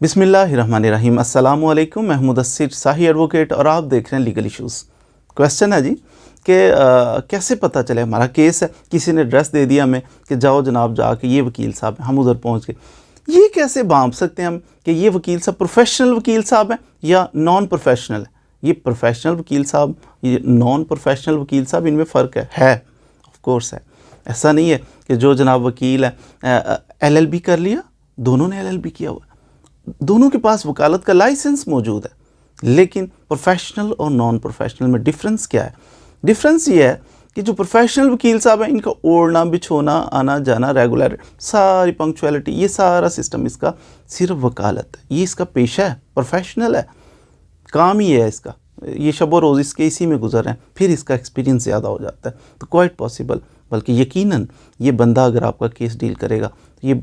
बिस्मिल्लाहिर्रहमानिर्रहीम। अस्सलामु अलैकुम। मैं मुदस्सिर शाही एडवोकेट और आप देख रहे हैं लीगल इश्यूज़। क्वेश्चन है जी कि कैसे पता चले हमारा केस है, किसी ने एड्रेस दे दिया हमें कि जाओ जनाब जाके ये वकील साहब हैं, हम उधर पहुंच गए। ये कैसे भांप सकते हैं हम कि ये वकील साहब प्रोफेशनल वकील साहब हैं या नॉन प्रोफेशनल है? ये प्रोफेशनल वकील साहब, ये नॉन प्रोफेशनल वकील साहब, इनमें फ़र्क है ऑफ कोर्स है। ऐसा नहीं है कि जो जनाब वकील है LLB कर लिया, दोनों ने LLB किया हुआ, दोनों के पास वकालत का लाइसेंस मौजूद है, लेकिन प्रोफेशनल और नॉन प्रोफेशनल में डिफरेंस क्या है? डिफरेंस ये है कि जो प्रोफेशनल वकील साहब हैं इनका ओढ़ना बिछोना, आना जाना, रेगुलर, सारी पंक्चुअलिटी, ये सारा सिस्टम इसका सिर्फ वकालत है, ये इसका पेशा है, प्रोफेशनल है, काम ही है इसका, ये शब व रोज़ इसके इसी में गुजर रहे हैं, फिर इसका एक्सपीरियंस ज़्यादा हो जाता है। तो क्वाइट पॉसिबल, बल्कि यकीनन ये बंदा अगर आपका केस डील करेगा तो ये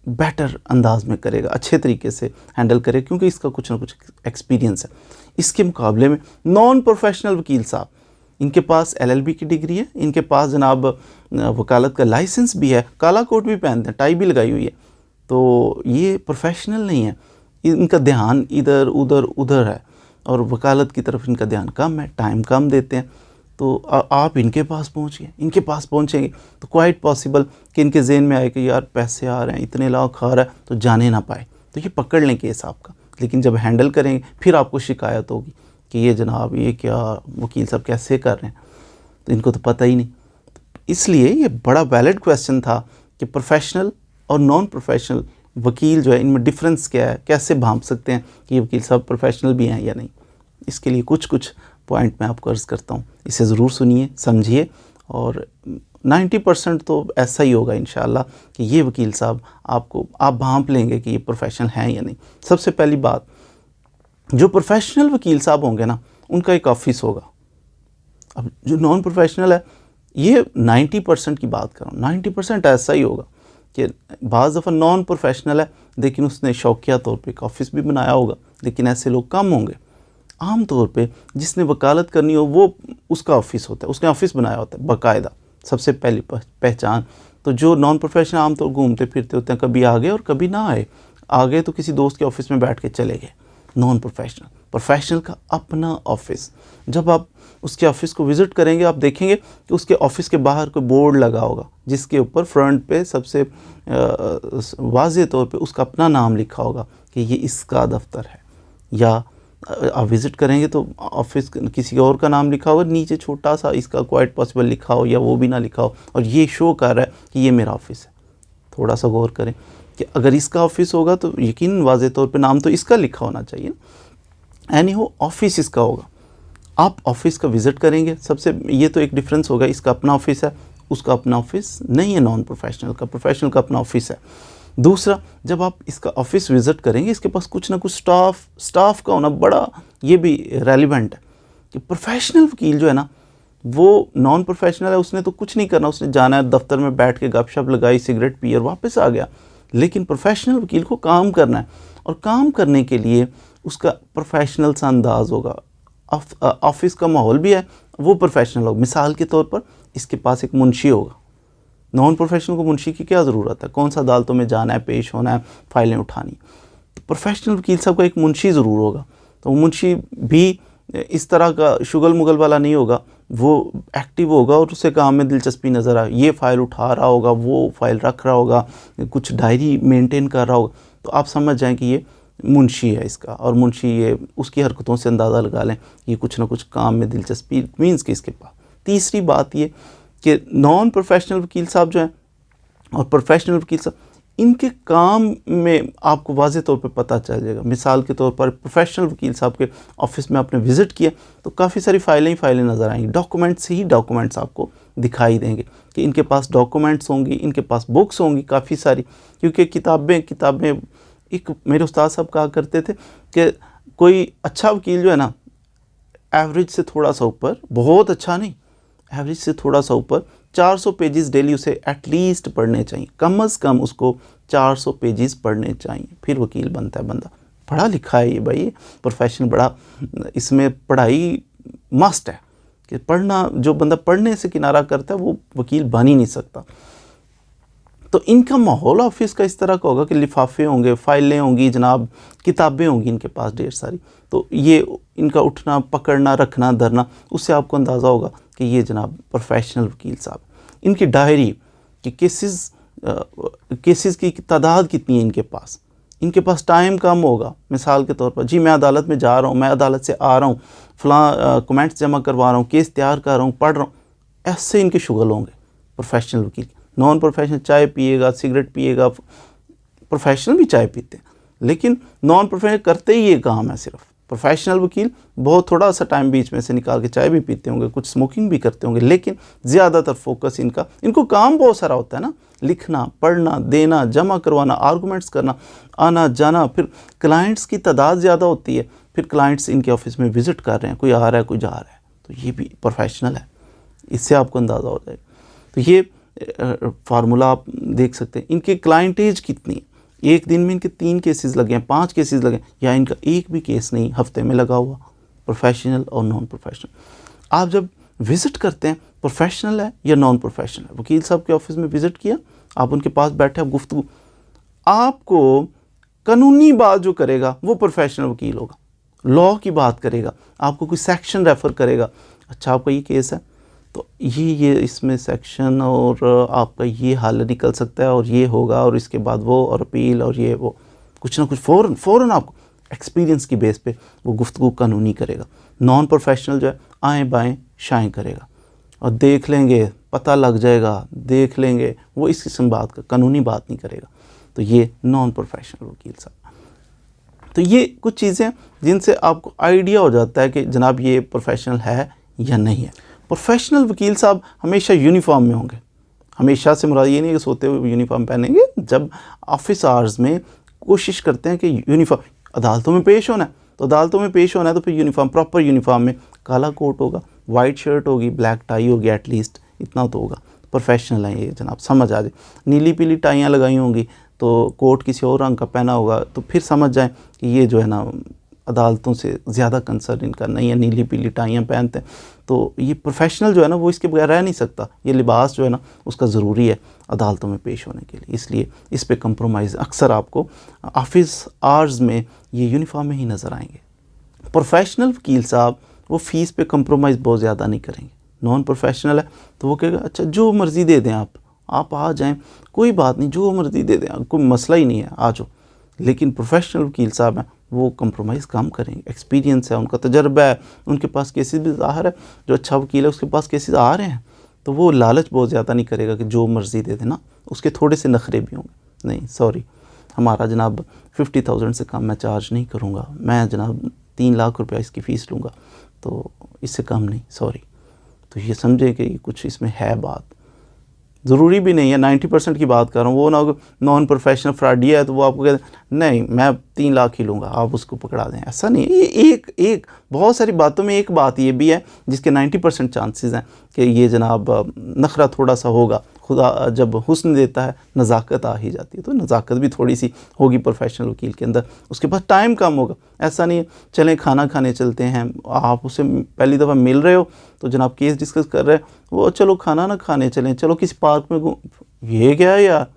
बेटर अंदाज में करेगा, अच्छे तरीके से हैंडल करे, क्योंकि इसका कुछ ना कुछ एक्सपीरियंस है। इसके मुकाबले में नॉन प्रोफेशनल वकील साहब, इनके पास LLB की डिग्री है, इनके पास जनाब वकालत का लाइसेंस भी है, काला कोट भी पहनते हैं, टाई भी लगाई हुई है, तो ये प्रोफेशनल नहीं है। इनका ध्यान इधर उधर उधर है और वकालत की तरफ इनका ध्यान कम है, टाइम कम देते हैं। तो आप इनके पास पहुँच गए, इनके पास पहुँचेंगे तो क्वाइट पॉसिबल कि इनके जहन में आए कि यार पैसे आ रहे हैं, इतने लाख आ रहा है, तो जाने ना पाए, तो ये पकड़ लें केस आपका। लेकिन जब हैंडल करेंगे फिर आपको शिकायत होगी कि ये जनाब ये क्या वकील साहब कैसे कर रहे हैं, तो इनको तो पता ही नहीं। इसलिए ये बड़ा वैलिड क्वेश्चन था कि प्रोफेशनल और नॉन प्रोफेशनल वकील जो है, इनमें डिफरेंस क्या है, कैसे भांप सकते हैं कि ये वकील साहब प्रोफेशनल भी हैं या नहीं। इसके लिए कुछ पॉइंट मैं आपको अर्ज़ करता हूँ, इसे ज़रूर सुनिए, समझिए, और 90% तो ऐसा ही होगा इंशाअल्लाह कि ये वकील साहब आप भांप लेंगे कि ये प्रोफेशनल हैं या नहीं। सबसे पहली बात, जो प्रोफेशनल वकील साहब होंगे ना, उनका एक ऑफिस होगा। अब जो नॉन प्रोफेशनल है, ये 90% की बात कर रहा हूँ, 90% ऐसा ही होगा कि बाज़ दफ़ा नॉन प्रोफेशनल है लेकिन उसने शौकिया तौर पे एक ऑफ़िस भी बनाया होगा, लेकिन ऐसे लोग कम होंगे। आम तौर पे जिसने वकालत करनी हो वो उसका ऑफ़िस होता है, उसने ऑफ़िस बनाया होता है बाकायदा, सबसे पहली पहचान। तो जो नॉन प्रोफेशनल आम तौर घूमते फिरते होते हैं, कभी आ गए और कभी ना आए, आ गए तो किसी दोस्त के ऑफ़िस में बैठ के चले गए। नॉन प्रोफेशनल का अपना ऑफ़िस, जब आप उसके ऑफ़िस को विज़िट करेंगे आप देखेंगे कि उसके ऑफ़िस के बाहर कोई बोर्ड लगा होगा जिसके ऊपर फ्रंट पे सबसे वाज़ेह तौर पे उसका अपना नाम लिखा होगा कि ये इसका दफ्तर है। या आप विज़िट करेंगे तो ऑफ़िस किसी और का नाम लिखा होगा, नीचे छोटा सा इसका क्वाइट पॉसिबल लिखा हो या वो भी ना लिखा हो, और ये शो कर रहा है कि ये मेरा ऑफ़िस है। थोड़ा सा गौर करें कि अगर इसका ऑफ़िस होगा तो यकीन वाज़ेह तौर पे नाम तो इसका लिखा होना चाहिए, एनी हो ऑफ़िस इसका होगा। आप ऑफ़िस का विज़िट करेंगे, सबसे ये तो एक डिफरेंस होगा, इसका अपना ऑफ़िस है, उसका अपना ऑफ़िस नहीं है नॉन प्रोफेशनल का, प्रोफेशनल का अपना ऑफ़िस है। दूसरा, जब आप इसका ऑफ़िस विज़िट करेंगे, इसके पास कुछ ना कुछ स्टाफ का होना बड़ा ये भी रेलिवेंट है कि प्रोफेशनल वकील जो है ना, वो नॉन प्रोफेशनल है, उसने तो कुछ नहीं करना, उसने जाना है दफ्तर में बैठ के गपशप लगाई, सिगरेट पी और वापस आ गया। लेकिन प्रोफेशनल वकील को काम करना है, और काम करने के लिए उसका प्रोफेशनल सा अंदाज़ होगा, ऑफ़िस का माहौल भी है, वो प्रोफेशनल होगा। मिसाल के तौर पर इसके पास एक मुंशी होगा। नॉन प्रोफेशनल को मुंशी की क्या ज़रूरत है, कौन सा अदालतों में जाना है, पेश होना है, फ़ाइलें उठानी। तो प्रोफेशनल वकील साहब का एक मुंशी ज़रूर होगा, तो वो मुंशी भी इस तरह का शुगल मुगल वाला नहीं होगा, वो एक्टिव होगा और उसे काम में दिलचस्पी नज़र आए, ये फ़ाइल उठा रहा होगा, वो फ़ाइल रख रहा होगा, कुछ डायरी मेंटेन कर रहा होगा, तो आप समझ जाएँ कि ये मुंशी है इसका। और मुंशी, ये उसकी हरकतों से अंदाज़ा लगा लें ये कुछ ना कुछ काम में दिलचस्पी मीन्स कि इसके पास। तीसरी बात ये कि नॉन प्रोफेशनल वकील साहब जो हैं और प्रोफेशनल वकील साहब, इनके काम में आपको वाज़ेह तौर पे पता चल जाएगा। मिसाल के तौर पर प्रोफेशनल वकील साहब के ऑफ़िस में आपने विज़िट किया तो काफ़ी सारी फ़ाइलें नज़र आएंगी, डॉक्यूमेंट्स ही डॉक्यूमेंट्स आपको दिखाई देंगे कि इनके पास डॉक्यूमेंट्स होंगी, इनके पास बुक्स होंगी काफ़ी सारी, क्योंकि किताबें एक मेरे उस्ताद साहब कहा करते थे कि कोई अच्छा वकील जो है ना, एवरेज से थोड़ा सा ऊपर, बहुत अच्छा नहीं, एवरेज से थोड़ा सा ऊपर 400 पेजेस डेली उसे एटलीस्ट पढ़ने चाहिए, कम अज़ कम उसको 400 पेजेस पढ़ने चाहिए, फिर वकील बनता है बंदा। पढ़ा लिखा है ये भाई, प्रोफेशन बड़ा, इसमें पढ़ाई मस्ट है कि पढ़ना, जो बंदा पढ़ने से किनारा करता है वो वकील बन ही नहीं सकता। तो इनका माहौल ऑफिस का इस तरह का होगा कि लिफाफे होंगे, फाइलें होंगी जनाब, किताबें होंगी इनके पास ढेर सारी। तो ये इनका उठना, पकड़ना, रखना, धरना, उससे आपको अंदाज़ा होगा कि ये जनाब प्रोफेशनल वकील साहब। इनकी डायरी कि केसेस की तादाद कितनी है इनके पास टाइम कम होगा। मिसाल के तौर पर, जी मैं अदालत में जा रहा हूँ, मैं अदालत से आ रहा हूँ, फ़लाँ कमेंट्स जमा करवा रहा हूँ, केस तैयार कर रहा हूँ, पढ़ रहा हूँ, ऐसे इनके शुगल होंगे प्रोफेशनल वकील। नॉन प्रोफेशनल चाय पिएगा, सिगरेट पिएगा, प्रोफेशनल भी चाय पीते हैं, लेकिन नॉन प्रोफेशनल करते ही ये काम है सिर्फ। प्रोफेशनल वकील बहुत थोड़ा सा टाइम बीच में से निकाल के चाय भी पीते होंगे, कुछ स्मोकिंग भी करते होंगे, लेकिन ज़्यादातर फोकस इनको काम बहुत सारा होता है ना, लिखना, पढ़ना, देना, जमा करवाना, आर्गूमेंट्स करना, आना जाना, फिर क्लाइंट्स की तादाद ज़्यादा होती है, फिर क्लाइंट्स इनके ऑफिस में विज़िट कर रहे हैं, कोई आ रहा है, कोई जा रहा है, तो ये भी प्रोफेशनल है। इससे आपको अंदाज़ा हो जाएगा। तो ये फार्मूला आप देख सकते हैं। इनके क्लाइंटेज कितनी है, एक दिन में इनके 3 केसेस लगे हैं, 5 केसेस लगे हैं, या इनका एक भी केस नहीं हफ्ते में लगा हुआ। प्रोफेशनल और नॉन प्रोफेशनल, आप जब विज़िट करते हैं, प्रोफेशनल है या नॉन प्रोफेशनल है। वकील साहब के ऑफिस में विज़िट किया, आप उनके पास बैठे, आप गुफ्तगू, आपको कानूनी बात जो करेगा वो प्रोफेशनल वकील होगा, लॉ की बात करेगा, आपको कोई सेक्शन रेफ़र करेगा, अच्छा आपका ये केस है तो ये इसमें सेक्शन और आपका ये हल निकल सकता है और ये होगा और इसके बाद वो और अपील और ये वो, कुछ ना कुछ फ़ौरन आपको एक्सपीरियंस की बेस पे वो गुफ्तगू कानूनी करेगा। नॉन प्रोफेशनल जो है आएँ बाएँ शाएँ करेगा और देख लेंगे, पता लग जाएगा, देख लेंगे, वो इस किस्म बात का कानूनी बात नहीं करेगा। तो ये नॉन प्रोफेशनल वकील साहब। तो ये कुछ चीज़ें जिनसे आपको आइडिया हो जाता है कि जनाब ये प्रोफेशनल है या नहीं है। प्रोफेशनल वकील साहब हमेशा यूनिफॉर्म में होंगे। हमेशा से मुराद ये नहीं कि सोते हुए यूनिफॉर्म पहनेंगे, जब ऑफिस आवर्स में कोशिश करते हैं कि यूनिफॉर्म, अदालतों में पेश होना है तो अदालतों में पेश होना है, तो फिर यूनिफॉर्म, प्रॉपर यूनिफॉर्म में काला कोट होगा, वाइट शर्ट होगी, ब्लैक टाई होगी, एटलीस्ट इतना तो होगा। प्रोफेशनल है ये जनाब, समझ आ जाए। नीली पीली टाइयाँ लगाई होंगी तो कोट किसी और रंग का पहना होगा तो फिर समझ जाएं कि ये जो है ना अदालतों से ज़्यादा कंसर्न इनका नहीं है, नीली पीली टाइयाँ पहनते हैं। तो ये प्रोफेशनल जो है ना वो इसके बगैर रह नहीं सकता। ये लिबास जो है ना उसका ज़रूरी है अदालतों में पेश होने के लिए, इसलिए इस पे कंप्रोमाइज़ अक्सर आपको ऑफिस आवर्स में ये यूनिफॉर्म में ही नज़र आएंगे। प्रोफेशनल वकील साहब वो फ़ीस पे कंप्रोमाइज़ बहुत ज़्यादा नहीं करेंगे। नॉन प्रोफेशनल है तो वो कहेगा अच्छा जो मर्ज़ी दे दें, आप आ जाएं, कोई बात नहीं, जो मर्ज़ी दे दें, कोई मसला ही नहीं है, आ जाओ। लेकिन प्रोफेशनल वकील साहब हैं वो कंप्रोमाइज़ कम करेंगे। एक्सपीरियंस है, उनका तजर्बा है, उनके पास केसेस भी ज़ाहिर है, जो अच्छा वकील है उसके पास केसेस आ रहे हैं, तो वो लालच बहुत ज़्यादा नहीं करेगा कि जो मर्ज़ी दे देना। उसके थोड़े से नखरे भी होंगे, नहीं सॉरी हमारा जनाब 50,000 से कम मैं चार्ज नहीं करूँगा, मैं जनाब 3 लाख रुपया इसकी फ़ीस लूँगा, तो इससे कम नहीं, सॉरी। तो ये समझे कि कुछ इसमें है बात, ज़रूरी भी नहीं है। 90% की बात कर रहा हूँ, वो ना नॉन प्रोफेशनल फ्रॉडिया है तो वो आपको कहते नहीं मैं 3 लाख ही लूँगा, आप उसको पकड़ा दें, ऐसा नहीं है। ये एक बहुत सारी बातों में एक बात ये भी है जिसके 90% चांसेस हैं कि ये जनाब नखरा थोड़ा सा होगा। खुदा जब हुस्न देता है नज़ाकत आ ही जाती है, तो नज़ाकत भी थोड़ी सी होगी प्रोफेशनल वकील के अंदर। उसके पास टाइम कम होगा, ऐसा नहीं है चलें खाना खाने चलते हैं, आप उससे पहली दफ़ा मिल रहे हो तो जनाब केस डिस्कस कर रहे हैं, वो चलो खाना ना खाने चलें, चलो किसी पार्क में ये क्या है यार,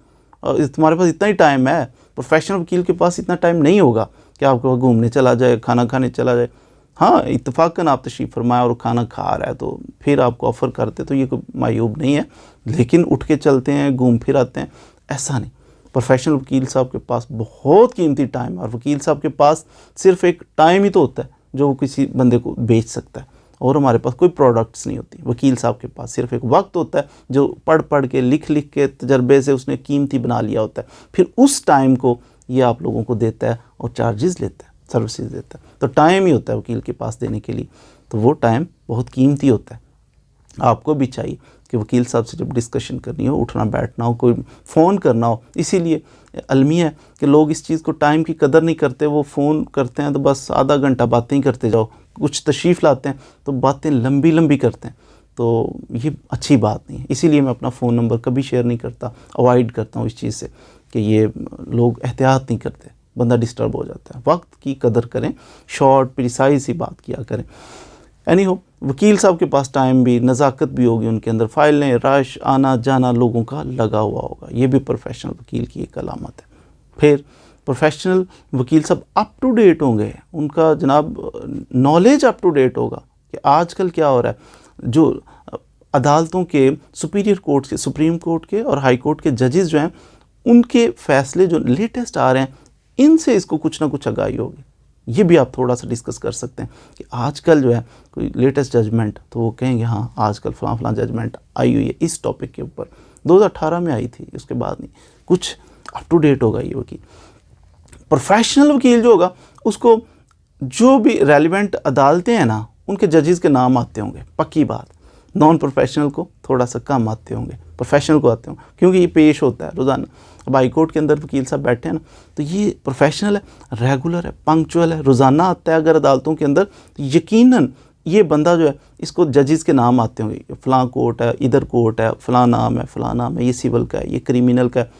तुम्हारे पास इतना ही टाइम है। प्रोफेशनल वकील के पास इतना टाइम नहीं होगा कि आपको घूमने चला जाए, खाना खाने चला जाए। हाँ इत्तफाकन आप तशरीफ़ फरमाया और खाना खा रहा है तो फिर आपको ऑफ़र करते तो ये कोई मायूब नहीं है, लेकिन उठ के चलते हैं, घूम फिर आते हैं, ऐसा नहीं। प्रोफेशनल वकील साहब के पास बहुत कीमती टाइम है, और वकील साहब के पास सिर्फ एक टाइम ही तो होता है जो वो किसी बंदे को बेच सकता है, और हमारे पास कोई प्रोडक्ट्स नहीं होती। वकील साहब के पास सिर्फ एक वक्त होता है जो पढ़ के लिख के तजर्बे से उसने कीमती बना लिया होता है, फिर उस टाइम को ये आप लोगों को देता है और चार्जेस लेता है, सर्विसेज देता है। तो टाइम ही होता है वकील के पास देने के लिए, तो वो टाइम बहुत कीमती होता है। आपको भी चाहिए कि वकील साहब से जब डिस्कशन करनी हो, उठना बैठना हो, कोई फ़ोन करना हो, इसीलिए अलमिया है कि लोग इस चीज़ को टाइम की कदर नहीं करते। वो फ़ोन करते हैं तो बस आधा घंटा बातें ही करते जाओ, कुछ तशरीफ़ लाते हैं तो बातें लंबी लंबी करते हैं, तो ये अच्छी बात नहीं है। इसीलिए मैं अपना फ़ोन नंबर कभी शेयर नहीं करता, अवॉइड करता हूँ इस चीज़ से कि ये लोग एहतियात नहीं करते, बंदा डिस्टर्ब हो जाता है। वक्त की कदर करें, शॉर्ट प्रिसाइज ही बात किया करें। एनी हो, वकील साहब के पास टाइम भी, नज़ाकत भी होगी उनके अंदर, फाइलें, रश, आना जाना लोगों का लगा हुआ होगा। ये भी प्रोफेशनल वकील की एक अलामत है। फिर प्रोफेशनल वकील साहब अप टू डेट होंगे, उनका जनाब नॉलेज अप टू डेट होगा कि आजकल क्या हो रहा है। जो अदालतों के सुपीरियर कोर्ट के, सुप्रीम कोर्ट के और हाई कोर्ट के जजेस जो हैं, उनके फैसले जो लेटेस्ट आ रहे हैं, इनसे इसको कुछ ना कुछ आगाही होगी। ये भी आप थोड़ा सा डिस्कस कर सकते हैं कि आजकल जो है कोई लेटेस्ट जजमेंट, तो वो कहेंगे हाँ आजकल फलां जजमेंट आई हुई है इस टॉपिक के ऊपर, 2018 में आई थी, उसके बाद नहीं, कुछ अप टू डेट होगा ये वकील। प्रोफेशनल वकील जो होगा उसको जो भी रेलिवेंट अदालतें हैं ना, उनके जजेस के नाम आते होंगे, पक्की बात। नॉन प्रोफेशनल को थोड़ा सा कम आते होंगे, प्रोफेशनल को आते होंगे, क्योंकि ये पेश होता है रोज़ाना। अब हाई कोर्ट के अंदर वकील साहब बैठे हैं ना, तो ये प्रोफेशनल है, रेगुलर है, पंक्चुअल है, रोज़ाना आता है अगर अदालतों के अंदर, तो यकीनन ये बंदा जो है इसको जजेस के नाम आते होंगे, फ़लाँ कोर्ट है, इधर कोर्ट है, फ़लाँ नाम है, फ़लाँ नाम है, ये सिविल का है, ये क्रिमिनल का है।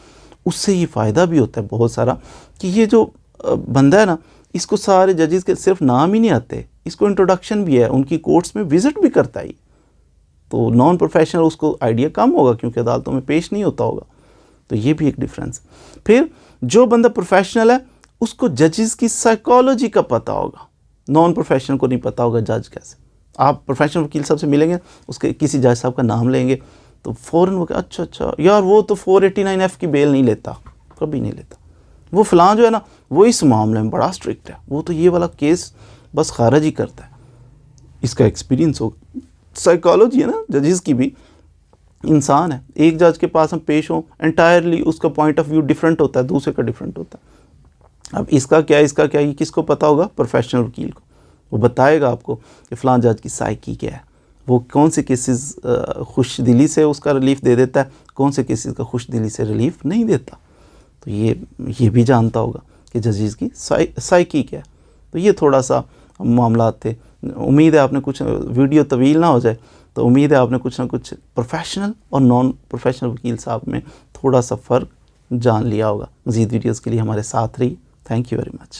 उससे ये फ़ायदा भी होता है बहुत सारा कि ये जो बंदा है ना, इसको सारे जजेस के सिर्फ नाम ही नहीं आते, इसको इंट्रोडक्शन भी है, उनकी कोर्ट्स में विज़िट भी करता है। तो नॉन प्रोफेशनल उसको आइडिया कम होगा क्योंकि अदालतों में पेश नहीं होता होगा। तो ये भी एक डिफरेंस। फिर जो बंदा प्रोफेशनल है उसको जजेस की साइकोलॉजी का पता होगा, नॉन प्रोफेशनल को नहीं पता होगा जज कैसे। आप प्रोफेशनल वकील साहब से मिलेंगे, उसके किसी जज साहब का नाम लेंगे तो फ़ौरन वो अच्छा यार वो तो 489F की बेल नहीं लेता, कभी नहीं लेता, वो फ़लाँ जो है ना वो इस मामले में बड़ा स्ट्रिक्ट है, वो तो ये वाला केस बस खारिज ही करता है। इसका एक्सपीरियंस होगा। साइकोलॉजी है ना जजेस की भी, इंसान है, एक जज के पास हम पेश हों, एंटायरली उसका पॉइंट ऑफ व्यू डिफरेंट होता है, दूसरे का डिफरेंट होता है। अब इसका क्या ये किसको पता होगा? प्रोफेशनल वकील को। वो बताएगा आपको कि फ़लाँ जज की साइकी क्या है, वो कौन से केसेस खुश दिली से उसका रिलीफ दे देता है, कौन से केसेस का खुश दिली से रिलीफ नहीं देता। तो ये भी जानता होगा कि जजेस की साइकी क्या है। तो ये थोड़ा सा मामला थे। उम्मीद है आपने कुछ, वीडियो तवील ना हो जाए, तो उम्मीद है आपने कुछ ना कुछ प्रोफेशनल और नॉन प्रोफेशनल वकील साहब में थोड़ा सा फ़र्क जान लिया होगा। मज़ीद वीडियोज़ के लिए हमारे साथ रहिए। Thank you very much.